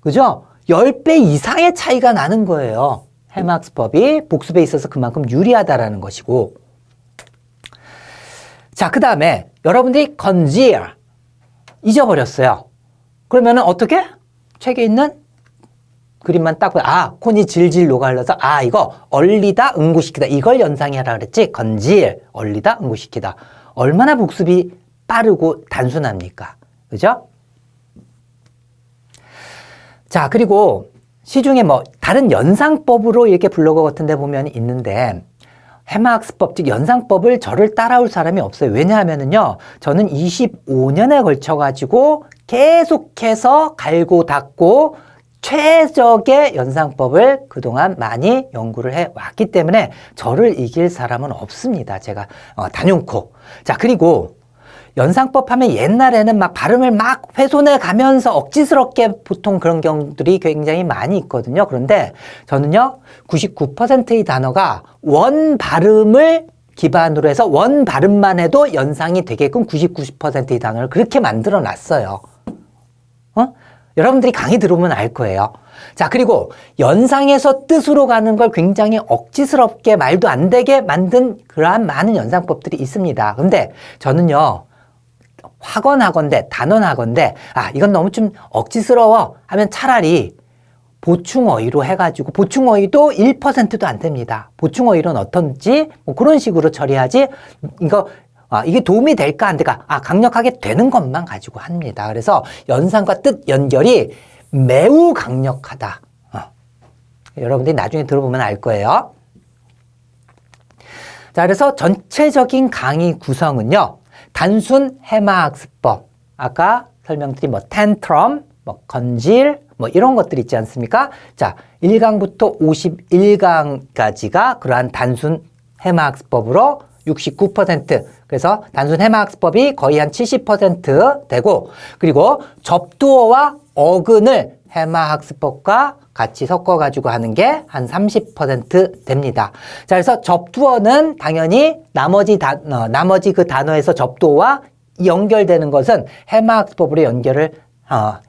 그죠? 10배 이상의 차이가 나는 거예요. 해마학습법이 복습에 있어서 그만큼 유리하다라는 것이고. 자, 그 다음에 여러분들이 congeal 잊어버렸어요. 그러면은 어떻게? 책에 있는 그림만 딱 보면 콘이 질질 녹아 흘러서 이거 얼리다 응고시키다 이걸 연상해라 그랬지. congeal 얼리다 응고시키다. 얼마나 복습이 빠르고 단순합니까? 그죠? 자, 그리고 시중에 뭐 다른 연상법으로 이렇게 블로그 같은 데 보면 있는데 해마학습법, 즉 연상법을 저를 따라올 사람이 없어요. 왜냐하면은요, 저는 25년에 걸쳐가지고 계속해서 갈고 닦고 최적의 연상법을 그동안 많이 연구를 해왔기 때문에 저를 이길 사람은 없습니다. 제가 단연코. 자, 그리고 연상법 하면 옛날에는 막 발음을 막 훼손해 가면서 억지스럽게 보통 그런 경우들이 굉장히 많이 있거든요. 그런데 저는요, 99%의 단어가 원 발음을 기반으로 해서 원 발음만 해도 연상이 되게끔 99%의 단어를 그렇게 만들어 놨어요. 여러분들이 강의 들어보면 알 거예요. 자, 그리고 연상에서 뜻으로 가는 걸 굉장히 억지스럽게 말도 안 되게 만든 그러한 많은 연상법들이 있습니다. 근데 저는요, 학원하건대, 단원하건대, 이건 너무 좀 억지스러워 하면 차라리 보충어휘로 해가지고, 보충어휘도 1%도 안 됩니다. 보충어휘로는 어떤지, 뭐 그런 식으로 처리하지, 이게 도움이 될까 안 될까? 강력하게 되는 것만 가지고 합니다. 그래서 연상과 뜻 연결이 매우 강력하다. 여러분들이 나중에 들어보면 알 거예요. 자, 그래서 전체적인 강의 구성은요, 단순 해마학습법, 아까 설명드린 텐트럼, 건질, 이런 것들 있지 않습니까? 자, 1강부터 51강까지가 그러한 단순 해마학습법으로 69%, 그래서 단순 해마학습법이 거의 한 70% 되고, 그리고 접두어와 어근을 해마학습법과 같이 섞어가지고 하는 게 한 30% 됩니다. 자, 그래서 접두어는 당연히 나머지 그 단어에서 접두어와 연결되는 것은 해마학습법으로 연결을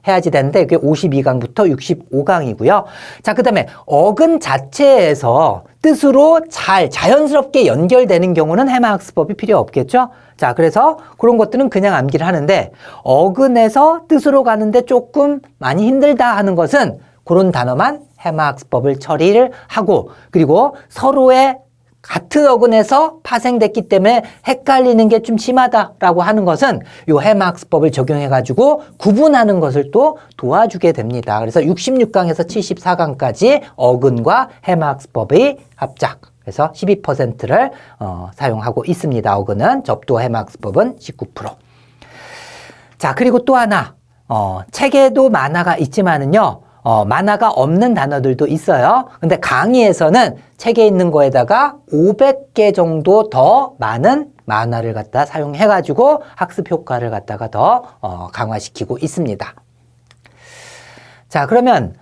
해야지 되는데 그게 52강부터 65강이고요. 자, 그 다음에 어근 자체에서 뜻으로 자연스럽게 연결되는 경우는 해마학습법이 필요 없겠죠? 자, 그래서 그런 것들은 그냥 암기를 하는데 어근에서 뜻으로 가는데 조금 많이 힘들다 하는 것은 그런 단어만 해마학습법을 처리를 하고, 그리고 서로의 같은 어근에서 파생됐기 때문에 헷갈리는 게 좀 심하다라고 하는 것은 이 해마학습법을 적용해가지고 구분하는 것을 또 도와주게 됩니다. 그래서 66강에서 74강까지 어근과 해마학습법의 합작, 그래서 12%를 사용하고 있습니다. 어근은 접두어 해마학습법은 19%. 자, 그리고 또 하나, 책에도 만화가 있지만은요, 만화가 없는 단어들도 있어요. 근데 강의에서는 책에 있는 거에다가 500개 정도 더 많은 만화를 갖다 사용해가지고 학습 효과를 갖다가 더 강화시키고 있습니다. 자, 그러면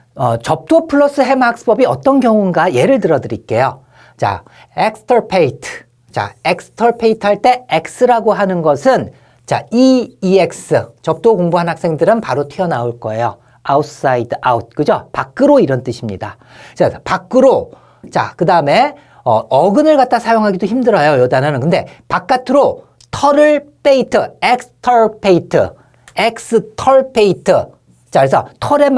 접두어 플러스 해마학습법이 어떤 경우인가 예를 들어 드릴게요. 자, extirpate. 자, extirpate 할 때 X라고 하는 것은 자, EX. 접두어 공부한 학생들은 바로 튀어나올 거예요. outside, out. 그죠? 밖으로 이런 뜻입니다. 자, 밖으로. 자, 그 다음에, 어근을 갖다 사용하기도 힘들어요. 이 단어는. 근데 바깥으로 털을 페이트, extirpate, extirpate. 자, 그래서 털에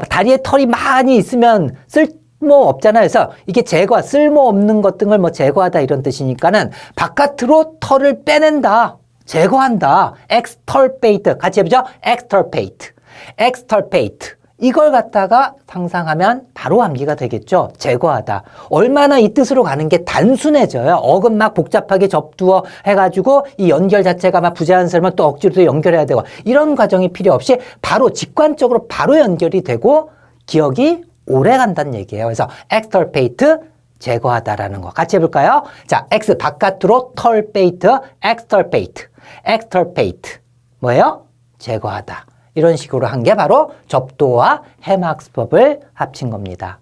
다리에 털이 많이 있으면 쓸모 없잖아요. 그래서 이게 쓸모없는 것 등을 제거하다 이런 뜻이니까는 바깥으로 털을 빼낸다. 제거한다. extirpate. 같이 해보죠. extirpate. extirpate. 이걸 갖다가 상상하면 바로 암기가 되겠죠. 제거하다. 얼마나 이 뜻으로 가는 게 단순해져요. 어근 막 복잡하게 접두어 해가지고 이 연결 자체가 막 부자연스러우면 또 억지로 연결해야 되고 이런 과정이 필요 없이 바로 직관적으로 바로 연결이 되고 기억이 오래 간다는 얘기예요. 그래서 extirpate 제거하다라는 거 같이 해볼까요? 자, X 바깥으로 털 페이트, extirpate. extirpate 뭐예요? 제거하다. 이런 식으로 한 게 바로 접도와 해마학습법을 합친 겁니다.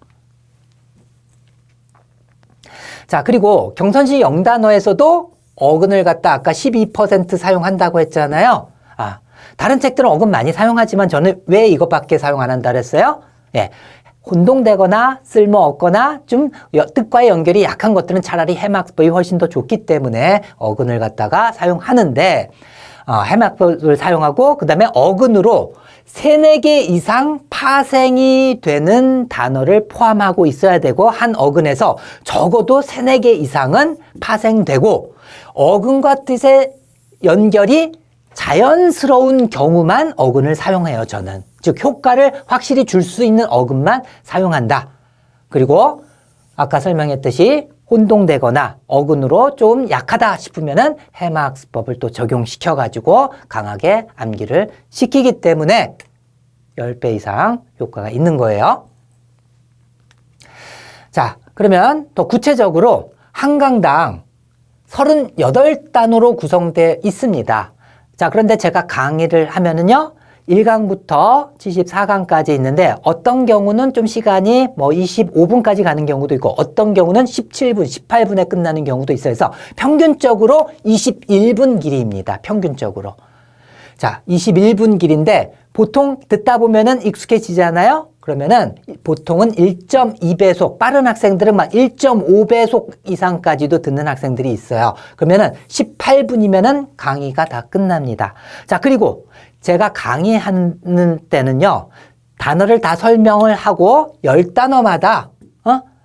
자, 그리고 경선시 영단어에서도 어근을 갖다 아까 12% 사용한다고 했잖아요. 다른 책들은 어근 많이 사용하지만 저는 왜 이것밖에 사용 안 한다 그랬어요? 예. 혼동되거나 쓸모 없거나 좀 뜻과의 연결이 약한 것들은 차라리 해마학습법이 훨씬 더 좋기 때문에 어근을 갖다가 사용하는데, 해마학습법을 사용하고 그다음에 어근으로 3, 4개 이상 파생이 되는 단어를 포함하고 있어야 되고, 한 어근에서 적어도 3, 4개 이상은 파생되고, 어근과 뜻의 연결이 자연스러운 경우만 어근을 사용해요, 저는. 즉 효과를 확실히 줄 수 있는 어근만 사용한다. 그리고 아까 설명했듯이 혼동되거나 어근으로 좀 약하다 싶으면은 해마학습법을 또 적용시켜가지고 강하게 암기를 시키기 때문에 10배 이상 효과가 있는 거예요. 자, 그러면 더 구체적으로 한 강당 38단어로 구성되어 있습니다. 자, 그런데 제가 강의를 하면은요, 1강부터 74강까지 있는데 어떤 경우는 좀 시간이 뭐 25분까지 가는 경우도 있고 어떤 경우는 17분, 18분에 끝나는 경우도 있어요. 그래서 평균적으로 21분 길이입니다. 평균적으로. 자, 21분 길인데 보통 듣다 보면은 익숙해지잖아요. 그러면은 보통은 1.2배속, 빠른 학생들은 막 1.5배속 이상까지도 듣는 학생들이 있어요. 그러면은 18분이면은 강의가 다 끝납니다. 자, 그리고 제가 강의하는 때는요, 단어를 다 설명을 하고 10단어마다,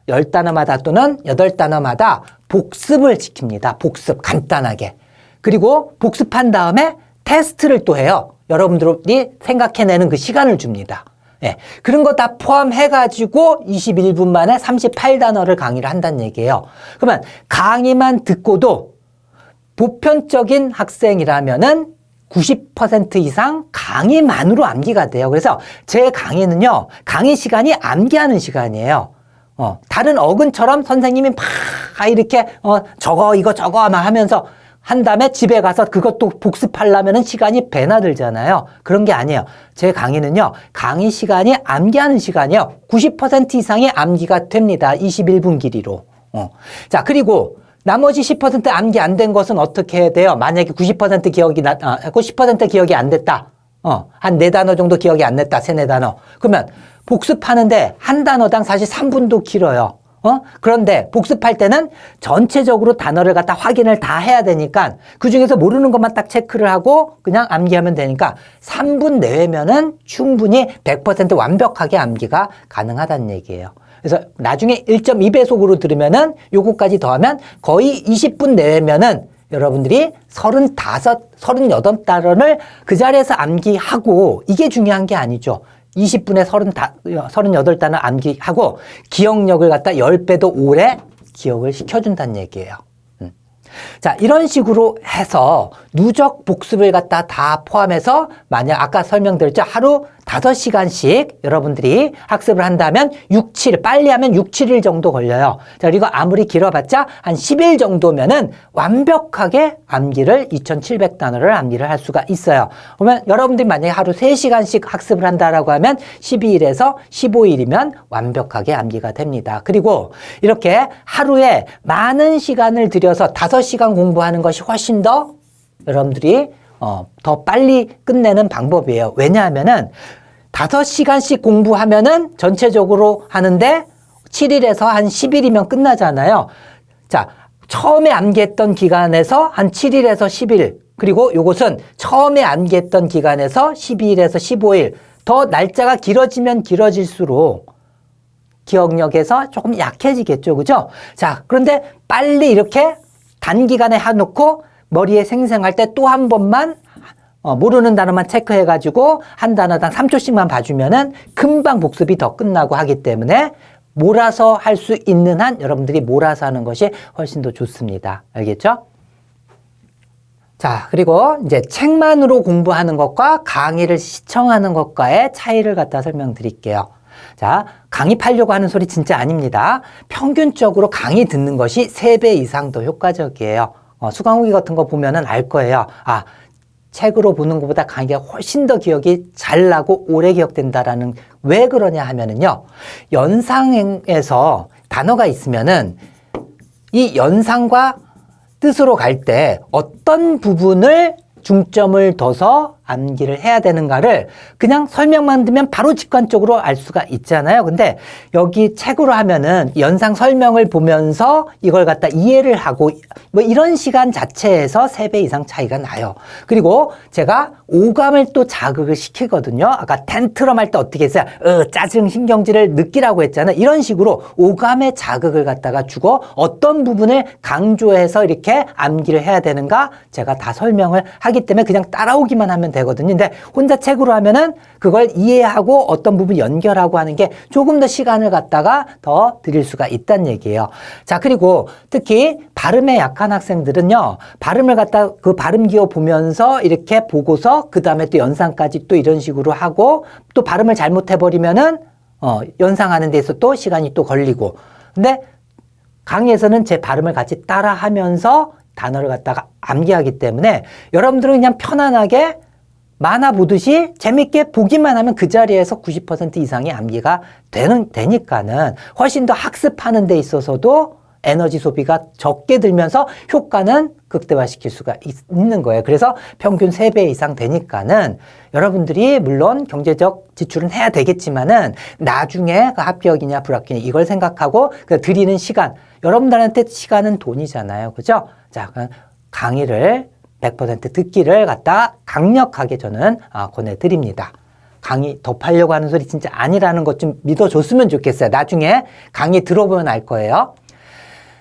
10단어마다 또는 8단어마다 복습을 시킵니다. 복습, 간단하게. 그리고 복습한 다음에 테스트를 또 해요. 여러분들이 생각해내는 그 시간을 줍니다. 예, 그런 거 다 포함해가지고 21분 만에 38단어를 강의를 한다는 얘기예요. 그러면 강의만 듣고도 보편적인 학생이라면은 90% 이상 강의만으로 암기가 돼요. 그래서 제 강의는요, 강의 시간이 암기하는 시간이에요. 다른 어근처럼 선생님이 막 이렇게 이거 저거 막 하면서 한 다음에 집에 가서 그것도 복습하려면 시간이 배나 들잖아요. 그런 게 아니에요. 제 강의는요, 강의 시간이 암기하는 시간이에요. 90% 이상의 암기가 됩니다. 21분 길이로. 자, 그리고 나머지 10% 암기 안 된 것은 어떻게 해야 돼요? 만약에 90% 기억이 10% 기억이 안 됐다. 한 4단어 정도 기억이 안 됐다. 3, 4단어. 그러면 복습하는데 한 단어당 사실 3분도 길어요. 그런데 복습할 때는 전체적으로 단어를 갖다 확인을 다 해야 되니까 그 중에서 모르는 것만 딱 체크를 하고 그냥 암기하면 되니까 3분 내외면은 충분히 100% 완벽하게 암기가 가능하다는 얘기예요. 그래서 나중에 1.2배속으로 들으면은 요거까지 더하면 거의 20분 내외면은 여러분들이 35, 38단어를 그 자리에서 암기하고, 이게 중요한 게 아니죠. 20분에 38단어 암기하고 기억력을 갖다 10배 더 오래 기억을 시켜준다는 얘기예요. 자, 이런 식으로 해서 누적 복습을 갖다 다 포함해서 만약 아까 설명드렸죠. 하루 5시간씩 여러분들이 학습을 한다면 6, 7, 빨리 하면 6, 7일 정도 걸려요. 자, 그리고 아무리 길어봤자 한 10일 정도면은 완벽하게 암기를 2700단어를 암기를 할 수가 있어요. 그러면 여러분들이 만약에 하루 3시간씩 학습을 한다라고 하면 12일에서 15일이면 완벽하게 암기가 됩니다. 그리고 이렇게 하루에 많은 시간을 들여서 5시간 공부하는 것이 훨씬 더 여러분들이 더 빨리 끝내는 방법이에요. 왜냐하면은 5시간씩 공부하면은 전체적으로 하는데 7일에서 한 10일이면 끝나잖아요. 자, 처음에 암기했던 기간에서 한 7일에서 10일, 그리고 요것은 처음에 암기했던 기간에서 12일에서 15일, 더 날짜가 길어지면 길어질수록 기억력에서 조금 약해지겠죠. 그죠? 자, 그런데 빨리 이렇게 단기간에 해놓고 머리에 생생할 때 또 한 번만 모르는 단어만 체크해가지고 한 단어당 3초씩만 봐주면은 금방 복습이 더 끝나고 하기 때문에 몰아서 할 수 있는 한 여러분들이 몰아서 하는 것이 훨씬 더 좋습니다. 알겠죠? 자, 그리고 이제 책만으로 공부하는 것과 강의를 시청하는 것과의 차이를 갖다 설명드릴게요. 자, 강의하려고 하는 소리 진짜 아닙니다. 평균적으로 강의 듣는 것이 3배 이상 더 효과적이에요. 수강후기 같은 거 보면은 알 거예요. 책으로 보는 것보다 강의가 훨씬 더 기억이 잘 나고 오래 기억된다라는 왜 그러냐 하면은요. 연상에서 단어가 있으면은 이 연상과 뜻으로 갈 때 어떤 부분을 중점을 둬서 암기를 해야 되는가를 그냥 설명만 들으면 바로 직관적으로 알 수가 있잖아요. 근데 여기 책으로 하면은 연상 설명을 보면서 이걸 갖다 이해를 하고 뭐 이런 시간 자체에서 3배 이상 차이가 나요. 그리고 제가 오감을 또 자극을 시키거든요. 아까 텐트럼 할 때 어떻게 했어요? 짜증 신경질을 느끼라고 했잖아요. 이런 식으로 오감의 자극을 갖다가 주고 어떤 부분을 강조해서 이렇게 암기를 해야 되는가 제가 다 설명을 하기 때문에 그냥 따라오기만 하면 되거든요. 근데 혼자 책으로 하면은 그걸 이해하고 어떤 부분 연결하고 하는 게 조금 더 시간을 갖다가 더 드릴 수가 있다는 얘기예요. 자, 그리고 특히 발음에 약한 학생들은요, 발음을 갖다 그 발음 기호 보면서 이렇게 보고서 그 다음에 또 연상까지 또 이런 식으로 하고 또 발음을 잘못해버리면은 연상하는 데서 또 시간이 또 걸리고. 근데 강의에서는 제 발음을 같이 따라 하면서 단어를 갖다가 암기하기 때문에 여러분들은 그냥 편안하게 만화 보듯이 재밌게 보기만 하면 그 자리에서 90% 이상의 암기가 되니까는 훨씬 더 학습하는 데 있어서도 에너지 소비가 적게 들면서 효과는 극대화시킬 수가 있는 거예요. 그래서 평균 3배 이상 되니까는 여러분들이 물론 경제적 지출은 해야 되겠지만은 나중에 그 합격이냐 불합격이냐 이걸 생각하고 그 드리는 시간, 여러분들한테 시간은 돈이잖아요. 그죠? 자, 강의를 100% 듣기를 갖다 강력하게 저는 권해드립니다. 강의 덮하려고 하는 소리 진짜 아니라는 것 좀 믿어줬으면 좋겠어요. 나중에 강의 들어보면 알 거예요.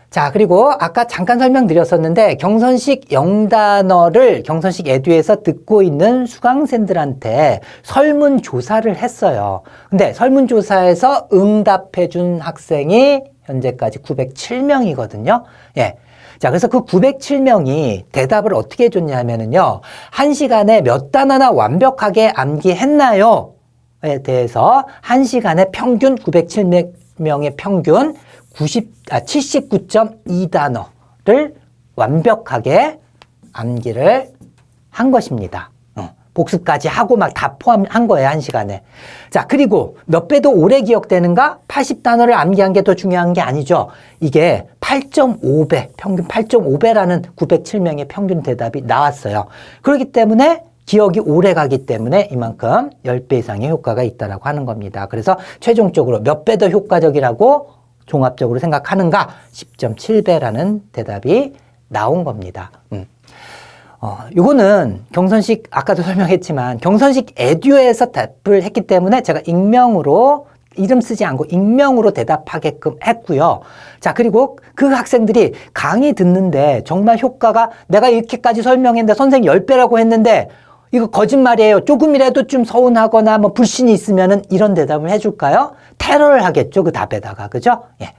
자, 그리고 아까 잠깐 설명드렸었는데 경선식 영단어를 경선식 에듀에서 듣고 있는 수강생들한테 설문조사를 했어요. 근데 설문조사에서 응답해준 학생이 현재까지 907명이거든요. 예. 자, 그래서 그 907명이 대답을 어떻게 해줬냐 하면은요, 1시간에 몇 단어나 완벽하게 암기했나요? 에 대해서 1시간에 평균 907명의 평균 79.2단어를 완벽하게 암기를 한 것입니다. 복습까지 하고 막 다 포함한 거예요, 1시간에. 자, 그리고 몇 배 더 오래 기억되는가? 80단어를 암기한 게 더 중요한 게 아니죠. 이게 8.5배, 평균 8.5배라는 907명의 평균 대답이 나왔어요. 그렇기 때문에 기억이 오래 가기 때문에 이만큼 10배 이상의 효과가 있다라고 하는 겁니다. 그래서 최종적으로 몇 배 더 효과적이라고 종합적으로 생각하는가? 10.7배라는 대답이 나온 겁니다. 요거는 경선식, 아까도 설명했지만 경선식 에듀에서 답을 했기 때문에 제가 익명으로 이름 쓰지 않고 익명으로 대답하게끔 했고요. 자, 그리고 그 학생들이 강의 듣는데 정말 효과가 내가 이렇게까지 설명했는데 선생님 10배라고 했는데 이거 거짓말이에요. 조금이라도 좀 서운하거나 뭐 불신이 있으면은 이런 대답을 해줄까요? 테러를 하겠죠. 그 답에다가. 그죠? 예.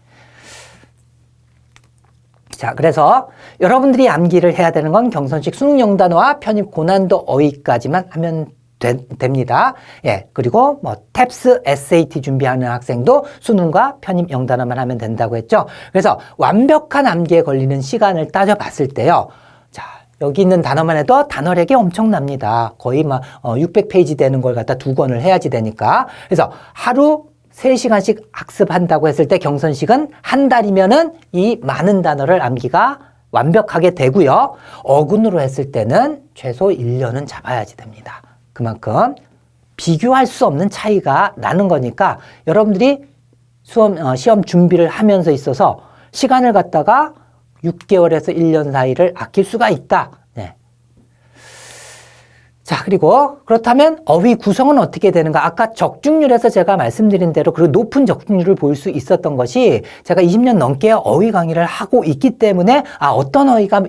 자, 그래서 여러분들이 암기를 해야 되는 건 경선식 수능 영단어와 편입 고난도 어휘까지만 하면 됩니다. 예, 그리고 뭐 탭스 SAT 준비하는 학생도 수능과 편입 영단어만 하면 된다고 했죠. 그래서 완벽한 암기에 걸리는 시간을 따져봤을 때요. 자, 여기 있는 단어만 해도 단어력이 엄청납니다. 거의 막 600페이지 되는 걸 갖다 2권을 해야지 되니까. 그래서 하루 3시간씩 학습한다고 했을 때 경선식은 한 달이면은 이 많은 단어를 암기가 완벽하게 되고요. 어근으로 했을 때는 최소 1년은 잡아야지 됩니다. 그만큼 비교할 수 없는 차이가 나는 거니까 여러분들이 시험 준비를 하면서 있어서 시간을 갖다가 6개월에서 1년 사이를 아낄 수가 있다. 네. 자, 그리고 그렇다면 어휘 구성은 어떻게 되는가? 아까 적중률에서 제가 말씀드린 대로 그리고 높은 적중률을 볼 수 있었던 것이 제가 20년 넘게 어휘 강의를 하고 있기 때문에 어떤 어휘가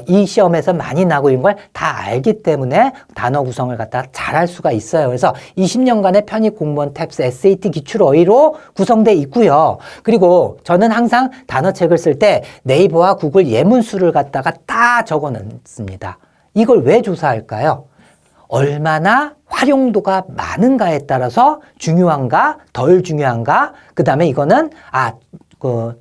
이 시험에서 많이 나고 이런 걸 다 알기 때문에 단어 구성을 갖다 잘할 수가 있어요. 그래서 20년간의 편입 공무원 탭스 SAT 기출 어휘로 구성되어 있고요. 그리고 저는 항상 단어책을 쓸 때 네이버와 구글 예문수를 갖다가 다 적어 놓습니다. 이걸 왜 조사할까요? 얼마나 활용도가 많은가에 따라서 중요한가, 덜 중요한가, 그 다음에 이거는,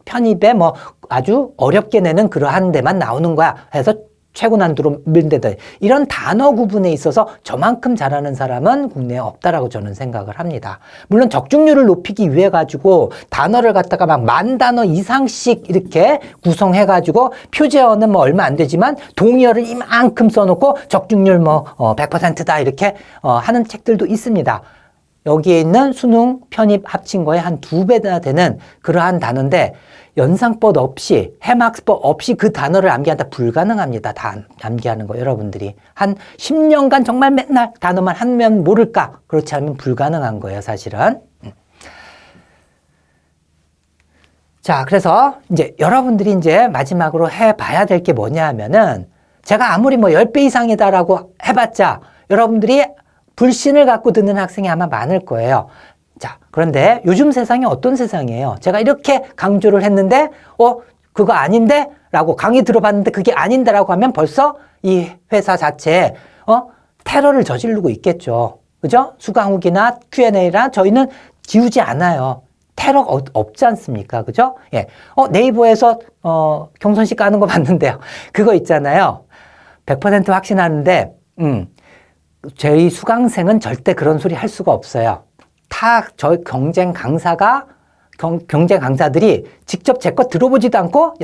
편입에 뭐 아주 어렵게 내는 그러한 데만 나오는 거야 해서 최고 난도로 밀대다. 이런 단어 구분에 있어서 저만큼 잘하는 사람은 국내에 없다라고 저는 생각을 합니다. 물론 적중률을 높이기 위해 가지고 단어를 갖다가 막 10,000단어 이상씩 이렇게 구성해 가지고 표제어는 뭐 얼마 안 되지만 동의어를 이만큼 써놓고 적중률 뭐 100%다 이렇게 하는 책들도 있습니다. 여기에 있는 수능 편입 합친 거에 한 2배나 되는 그러한 단어인데 연상법 없이 해막스법 없이 그 단어를 암기한다 불가능합니다. 다 암기하는 거 여러분들이 한 10년간 정말 맨날 단어만 하면 모를까? 그렇지 않으면 불가능한 거예요, 사실은. 자, 그래서 이제 여러분들이 이제 마지막으로 해봐야 될 게 뭐냐 하면은 제가 아무리 뭐 10배 이상이다라고 해봤자 여러분들이 불신을 갖고 듣는 학생이 아마 많을 거예요. 자, 그런데 요즘 세상이 어떤 세상이에요? 제가 이렇게 강조를 했는데, 그거 아닌데? 라고 강의 들어봤는데 그게 아닌데? 라고 하면 벌써 이 회사 자체에, 테러를 저지르고 있겠죠. 그죠? 수강후기나 Q&A나 저희는 지우지 않아요. 테러 없지 않습니까? 그죠? 예. 네이버에서, 경선식 까는 거 봤는데요. 그거 있잖아요. 100% 확신하는데, 저희 수강생은 절대 그런 소리 할 수가 없어요. 저희 경쟁 강사들이 직접 제 거 들어보지도 않고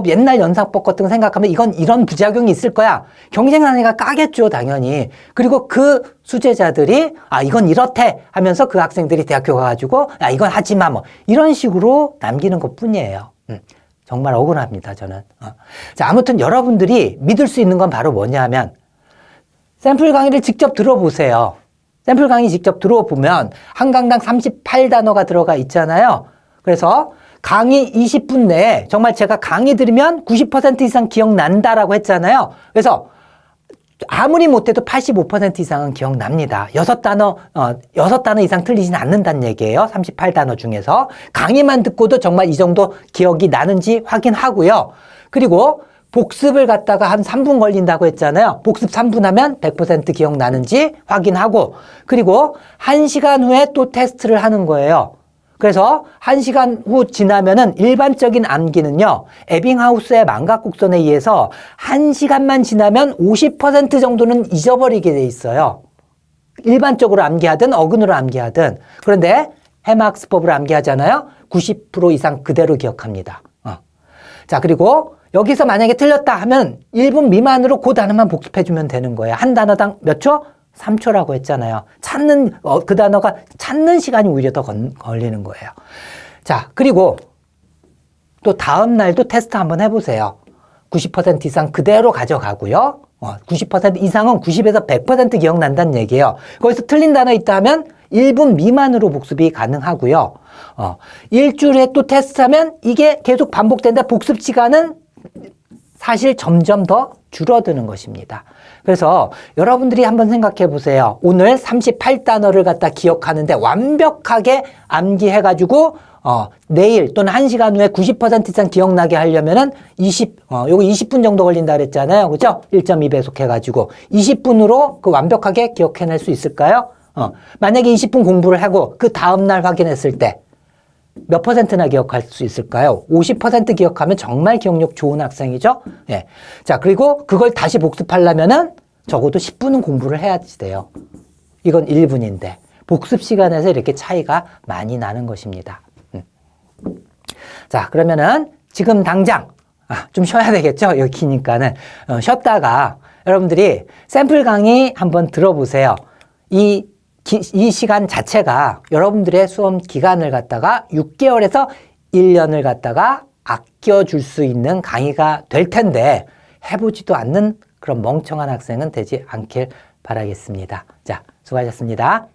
옛날 연상법 같은 거 생각하면 이건 이런 부작용이 있을 거야. 경쟁하니까 까겠죠, 당연히. 그리고 그 수제자들이 이건 이렇대 하면서 그 학생들이 대학교 가가지고 이건 하지 마 뭐 이런 식으로 남기는 것 뿐이에요. 정말 억울합니다, 저는. 자, 아무튼 여러분들이 믿을 수 있는 건 바로 뭐냐 하면 샘플 강의를 직접 들어보세요. 샘플 강의 직접 들어보면 한 강당 38단어가 들어가 있잖아요. 그래서 강의 20분 내에 정말 제가 강의 들으면 90% 이상 기억난다라고 했잖아요. 그래서 아무리 못해도 85% 이상은 기억납니다. 6단어 이상 틀리진 않는다는 얘기예요. 38단어 중에서. 강의만 듣고도 정말 이 정도 기억이 나는지 확인하고요. 그리고 복습을 갖다가 한 3분 걸린다고 했잖아요. 복습 3분 하면 100% 기억나는지 확인하고 그리고 1시간 후에 또 테스트를 하는 거예요. 그래서 1시간 후 지나면은 일반적인 암기는요. 에빙하우스의 망각곡선에 의해서 1시간만 지나면 50% 정도는 잊어버리게 돼 있어요. 일반적으로 암기하든 어근으로 암기하든. 그런데 해막스법으로 암기하잖아요. 90% 이상 그대로 기억합니다. 자, 그리고 여기서 만약에 틀렸다 하면 1분 미만으로 그 단어만 복습해주면 되는 거예요. 한 단어당 몇 초? 3초라고 했잖아요. 그 단어가 찾는 시간이 오히려 더 걸리는 거예요. 자, 그리고 또 다음 날도 테스트 한번 해보세요. 90% 이상 그대로 가져가고요. 90% 이상은 90에서 100% 기억난다는 얘기예요. 거기서 틀린 단어 있다 하면 1분 미만으로 복습이 가능하고요. 일주일에 또 테스트하면 이게 계속 반복되는데 복습 시간은 사실 점점 더 줄어드는 것입니다. 그래서 여러분들이 한번 생각해 보세요. 오늘 38단어를 갖다 기억하는데 완벽하게 암기해가지고 내일 또는 1시간 후에 90% 이상 기억나게 하려면은 요거 20분 정도 걸린다 그랬잖아요. 그죠? 1.2배속 해가지고 20분으로 그 완벽하게 기억해낼 수 있을까요? 만약에 20분 공부를 하고 그 다음날 확인했을 때 몇 %나 기억할 수 있을까요? 50% 기억하면 정말 기억력 좋은 학생이죠? 예. 자, 그리고 그걸 다시 복습하려면은 적어도 10분은 공부를 해야지 돼요. 이건 1분인데. 복습 시간에서 이렇게 차이가 많이 나는 것입니다. 자, 그러면은 지금 당장, 좀 쉬어야 되겠죠? 여기 기니까는. 쉬었다가 여러분들이 샘플 강의 한번 들어보세요. 이 시간 자체가 여러분들의 수험 기간을 갖다가 6개월에서 1년을 갖다가 아껴줄 수 있는 강의가 될 텐데 해보지도 않는 그런 멍청한 학생은 되지 않길 바라겠습니다. 자, 수고하셨습니다.